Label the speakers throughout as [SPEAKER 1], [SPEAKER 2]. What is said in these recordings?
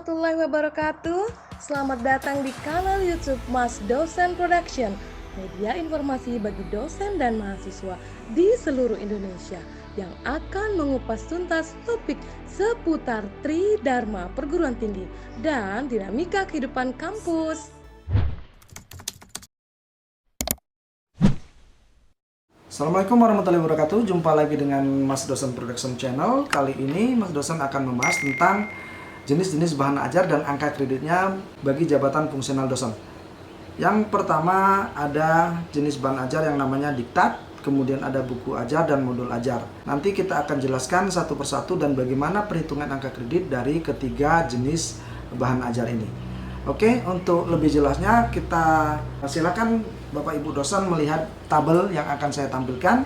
[SPEAKER 1] warahmatullahi wabarakatuh. Selamat datang di kanal YouTube Mas Dosen Production, media informasi bagi dosen dan mahasiswa di seluruh Indonesia yang akan mengupas tuntas topik seputar Tridharma Perguruan Tinggi dan dinamika kehidupan kampus.
[SPEAKER 2] Assalamualaikum warahmatullahi wabarakatuh. Jumpa lagi dengan Mas Dosen Production Channel. Kali ini Mas Dosen akan membahas tentang jenis-jenis bahan ajar dan angka kreditnya bagi jabatan fungsional dosen. Yang pertama ada jenis bahan ajar yang namanya diktat, kemudian ada buku ajar dan modul ajar. Nanti kita akan jelaskan satu persatu dan bagaimana perhitungan angka kredit dari ketiga jenis bahan ajar ini. Oke, untuk lebih jelasnya kita silakan Bapak Ibu dosen melihat tabel yang akan saya tampilkan.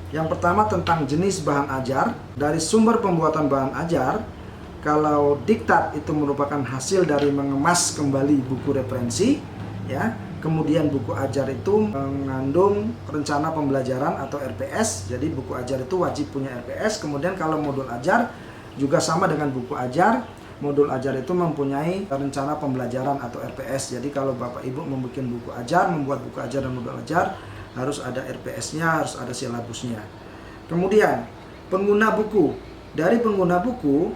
[SPEAKER 2] Yang pertama tentang jenis bahan ajar. Dari sumber pembuatan bahan ajar, kalau diktat itu merupakan hasil dari mengemas kembali buku referensi, ya. Kemudian buku ajar itu mengandung rencana pembelajaran atau RPS. Jadi buku ajar itu wajib punya RPS. Kemudian kalau modul ajar juga sama dengan buku ajar. Modul ajar itu mempunyai rencana pembelajaran atau RPS. Jadi kalau Bapak Ibu membuat buku ajar, membuat buku ajar dan modul ajar, harus ada RPS-nya, harus ada silabusnya. Kemudian pengguna buku. Dari pengguna buku,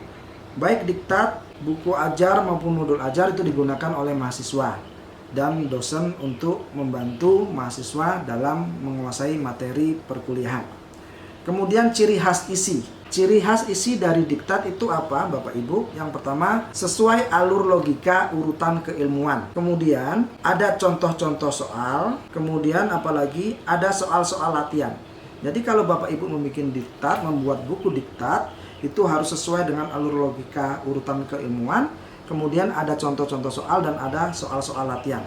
[SPEAKER 2] baik diktat, buku ajar maupun modul ajar itu digunakan oleh mahasiswa dan dosen untuk membantu mahasiswa dalam menguasai materi perkuliahan. Kemudian ciri khas isi. Ciri khas isi dari diktat itu apa Bapak Ibu? Yang pertama, sesuai alur logika urutan keilmuan. Kemudian ada contoh-contoh soal. Kemudian apalagi ada soal-soal latihan. Jadi kalau Bapak Ibu membuat diktat, membuat buku diktat, itu harus sesuai dengan alur logika urutan keilmuan. Kemudian ada contoh-contoh soal dan ada soal-soal latihan.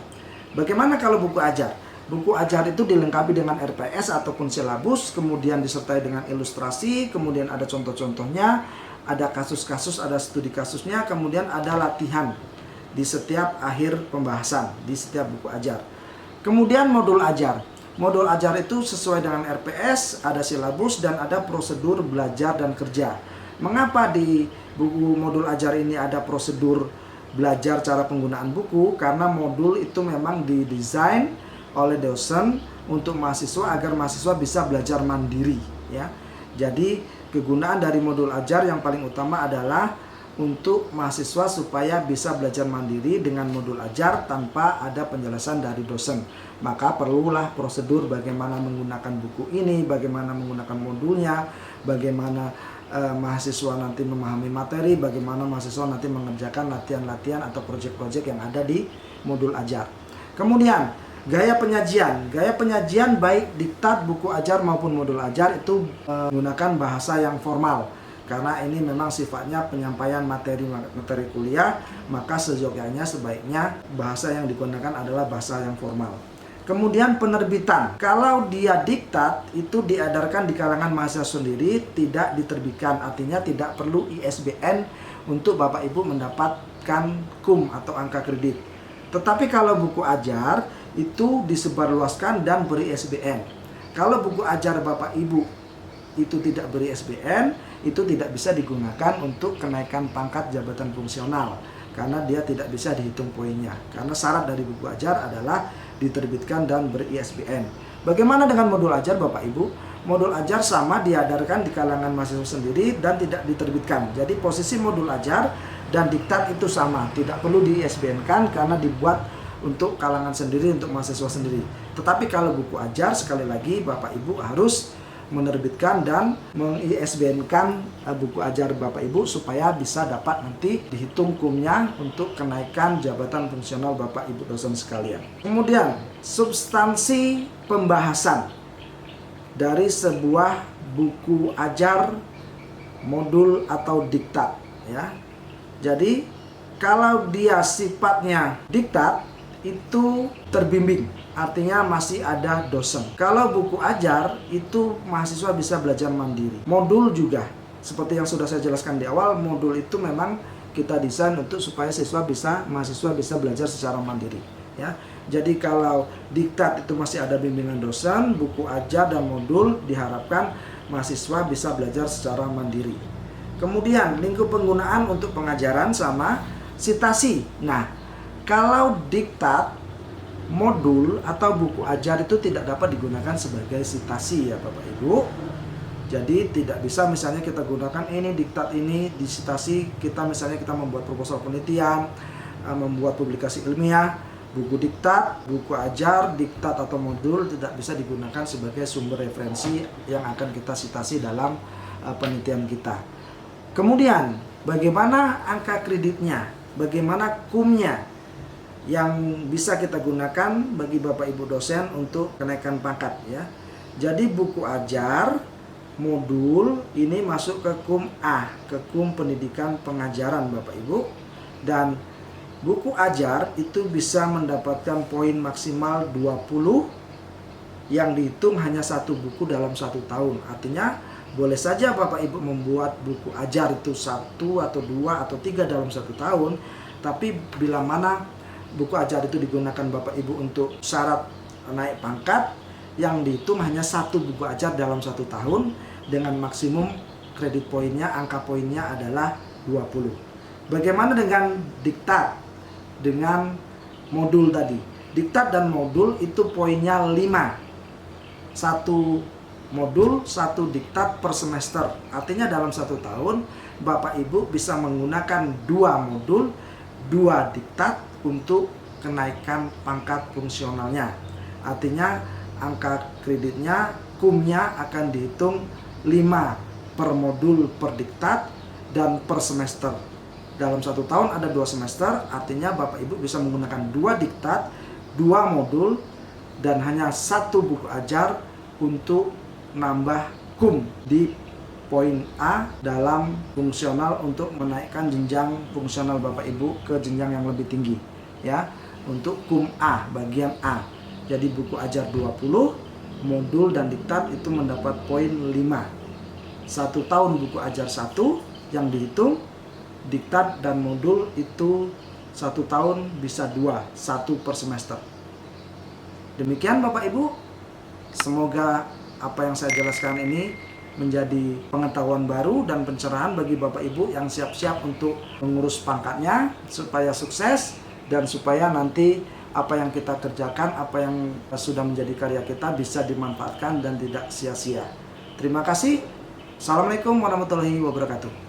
[SPEAKER 2] Bagaimana kalau buku ajar? Buku ajar itu dilengkapi dengan RPS ataupun silabus, kemudian disertai dengan ilustrasi, kemudian ada contoh-contohnya, ada kasus-kasus, ada studi kasusnya, kemudian ada latihan di setiap akhir pembahasan, di setiap buku ajar. Kemudian modul ajar. Modul ajar itu sesuai dengan RPS, ada silabus, dan ada prosedur belajar dan kerja. Mengapa di buku modul ajar ini ada prosedur belajar cara penggunaan buku? Karena modul itu memang didesain oleh dosen untuk mahasiswa agar mahasiswa bisa belajar mandiri, ya. Jadi kegunaan dari modul ajar yang paling utama adalah untuk mahasiswa supaya bisa belajar mandiri dengan modul ajar tanpa ada penjelasan dari dosen. Maka perlulah prosedur bagaimana menggunakan buku ini, bagaimana menggunakan modulnya, bagaimana mahasiswa nanti memahami materi, bagaimana mahasiswa nanti mengerjakan latihan-latihan atau proyek-proyek yang ada di modul ajar. Kemudian gaya penyajian baik diktat, buku ajar maupun modul ajar itu menggunakan bahasa yang formal. Karena ini memang sifatnya penyampaian materi kuliah, maka sebaiknya bahasa yang digunakan adalah bahasa yang formal. Kemudian penerbitan. Kalau dia diktat itu diedarkan di kalangan mahasiswa sendiri, tidak diterbitkan. Artinya tidak perlu ISBN untuk Bapak Ibu mendapatkan KUM atau angka kredit. Tetapi kalau buku ajar itu disebarluaskan dan beri SBN. Kalau buku ajar Bapak Ibu itu tidak beri SBN, itu tidak bisa digunakan untuk kenaikan pangkat jabatan fungsional karena dia tidak bisa dihitung poinnya. Karena syarat dari buku ajar adalah diterbitkan dan beri ISBN. Bagaimana dengan modul ajar Bapak Ibu? Modul ajar sama diedarkan di kalangan mahasiswa sendiri dan tidak diterbitkan. Jadi posisi modul ajar dan diktat itu sama, tidak perlu di ISBN-kan karena dibuat untuk kalangan sendiri, untuk mahasiswa sendiri. Tetapi kalau buku ajar, sekali lagi Bapak Ibu harus menerbitkan dan meng-ISBN-kan buku ajar Bapak Ibu supaya bisa dapat nanti dihitung KUM-nya untuk kenaikan jabatan fungsional Bapak Ibu dosen sekalian. Kemudian substansi pembahasan dari sebuah buku ajar, modul atau diktat, ya. Jadi kalau dia sifatnya diktat itu terbimbing, artinya masih ada dosen. Kalau buku ajar itu mahasiswa bisa belajar mandiri. Modul juga seperti yang sudah saya jelaskan di awal, modul itu memang kita desain untuk supaya mahasiswa bisa belajar secara mandiri, ya. Jadi kalau diktat itu masih ada bimbingan dosen, buku ajar dan modul diharapkan mahasiswa bisa belajar secara mandiri. Kemudian lingkup penggunaan untuk pengajaran sama. Sitasi. Nah, kalau diktat, modul atau buku ajar itu tidak dapat digunakan sebagai sitasi ya Bapak Ibu. Jadi tidak bisa misalnya kita gunakan ini diktat ini di sitasi kita, misalnya kita membuat proposal penelitian, membuat publikasi ilmiah, buku diktat, buku ajar, diktat atau modul tidak bisa digunakan sebagai sumber referensi yang akan kita sitasi dalam penelitian kita. Kemudian bagaimana angka kreditnya, bagaimana kumnya yang bisa kita gunakan bagi Bapak Ibu dosen untuk kenaikan pangkat ya. Jadi buku ajar, modul ini masuk ke kum A, ke kum pendidikan pengajaran Bapak Ibu. Dan buku ajar itu bisa mendapatkan poin maksimal 20 yang dihitung hanya satu buku dalam 1 tahun. Artinya boleh saja Bapak Ibu membuat buku ajar itu 1 atau 2 atau 3 dalam 1 tahun. Tapi bila mana buku ajar itu digunakan Bapak Ibu untuk syarat naik pangkat, yang dihitung hanya satu buku ajar dalam 1 tahun dengan maksimum kredit poinnya, angka poinnya adalah 20. Bagaimana dengan diktat, dengan modul tadi? Diktat dan modul itu poinnya 5. 1 modul, 1 diktat per semester. Artinya dalam 1 tahun Bapak Ibu bisa menggunakan 2 modul, 2 diktat untuk kenaikan pangkat fungsionalnya. Artinya angka kreditnya, kumnya akan dihitung 5 per modul per diktat dan per semester. Dalam 1 tahun ada 2 semester, artinya Bapak Ibu bisa menggunakan 2 diktat, 2 modul, dan hanya 1 buku ajar untuk nambah kum di poin A dalam fungsional untuk menaikkan jenjang fungsional Bapak Ibu ke jenjang yang lebih tinggi ya, untuk kum A bagian A. Jadi buku ajar 20, modul dan diktat itu mendapat poin 5. 1 tahun buku ajar 1 yang dihitung, diktat dan modul itu 1 tahun bisa 2, 1 per semester. Demikian Bapak Ibu, semoga apa yang saya jelaskan ini menjadi pengetahuan baru dan pencerahan bagi Bapak Ibu yang siap-siap untuk mengurus pangkatnya supaya sukses dan supaya nanti apa yang kita kerjakan, apa yang sudah menjadi karya kita bisa dimanfaatkan dan tidak sia-sia. Terima kasih. Assalamualaikum warahmatullahi wabarakatuh.